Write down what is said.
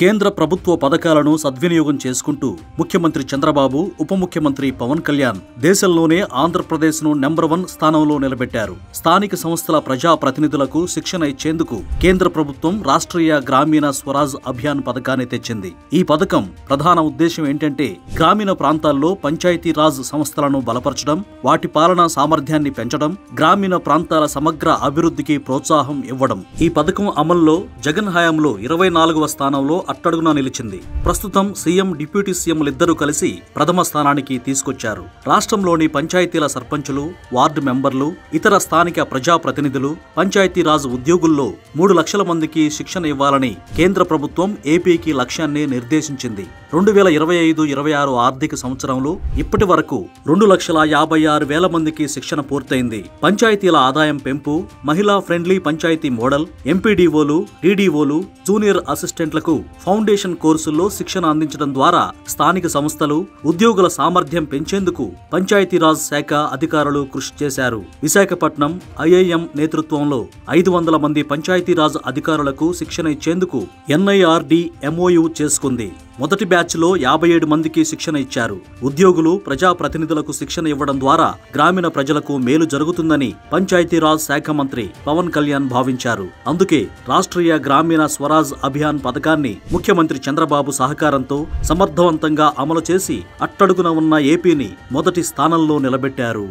కేంద్ర ప్రభుత్వ పథకాలను సద్వినియోగం చేసుకుంటూ ముఖ్యమంత్రి చంద్రబాబు, ఉప ముఖ్యమంత్రి పవన్ కళ్యాణ్ దేశంలోనే ఆంధ్రప్రదేశ్ను నెంబర్ 1 స్థానంలో నిలబెట్టారు. స్థానిక సంస్థల ప్రజా ప్రతినిధులకు శిక్షణ ఇచ్చేందుకు కేంద్ర ప్రభుత్వం రాష్ట్రీయ గ్రామీణ స్వరాజ్ అభియాన్ పథకాన్ని తెచ్చింది. ఈ పథకం ప్రధాన ఉద్దేశం ఏంటంటే గ్రామీణ ప్రాంతాల్లో పంచాయతీరాజ్ సంస్థలను బలపరచడం, వాటి పాలనా సామర్థ్యాన్ని పెంచడం, గ్రామీణ ప్రాంతాల సమగ్ర అభివృద్ధికి ప్రోత్సాహం ఇవ్వడం. ఈ పథకం అమల్లో జగన్ హయాంలో 24వ స్థానంలో అట్టడుగున నిలిచింది. ప్రస్తుతం సీఎం, డిప్యూటీ సీఎంలిద్దరూ కలిసి ప్రథమ స్థానానికి తీసుకొచ్చారు. రాష్ట్రంలోని పంచాయతీల సర్పంచులు, వార్డు మెంబర్లు, ఇతర స్థానిక ప్రజాప్రతినిధులు, పంచాయతీరాజ్ ఉద్యోగుల్లో 3 లక్షల మందికి శిక్షణ ఇవ్వాలని కేంద్ర ప్రభుత్వం ఏపీకి లక్ష్యాన్ని నిర్దేశించింది. 2025-26 ఆర్థిక సంవత్సరంలో ఇప్పటి వరకు 2,56,000 మందికి శిక్షణ పూర్తయింది. పంచాయతీల ఆదాయం పెంపు, మహిళా ఫ్రెండ్లీ పంచాయతీ మోడల్, ఎంపీడీఓలు, డీడీఓలు, జూనియర్ అసిస్టెంట్లకు ఫౌండేషన్ కోర్సుల్లో శిక్షణ అందించడం ద్వారా స్థానిక సంస్థలు, ఉద్యోగుల సామర్థ్యం పెంచేందుకు పంచాయతీరాజ్ శాఖ అధికారులు కృషి చేశారు. విశాఖపట్నం ఐఐఎం నేతృత్వంలో 500 మంది పంచాయతీరాజ్ అధికారులకు శిక్షణ ఇచ్చేందుకు ఎన్ఐఆర్డీ ఎంఓయూ చేసుకుంది. మొదటి బ్యాచ్లో 57 మందికి శిక్షణ ఇచ్చారు. ఉద్యోగులు, ప్రజాప్రతినిధులకు శిక్షణ ఇవ్వడం ద్వారా గ్రామీణ ప్రజలకు మేలు జరుగుతుందని పంచాయతీరాజ్ శాఖ మంత్రి పవన్ కళ్యాణ్ భావించారు. అందుకే రాష్ట్రీయ గ్రామీణ స్వరాజ్ అభియాన్ పథకాన్ని ముఖ్యమంత్రి చంద్రబాబు సహకారంతో సమర్థవంతంగా అమలు చేసి అట్టడుగున ఉన్న ఏపీని మొదటి స్థానంలో నిలబెట్టారు.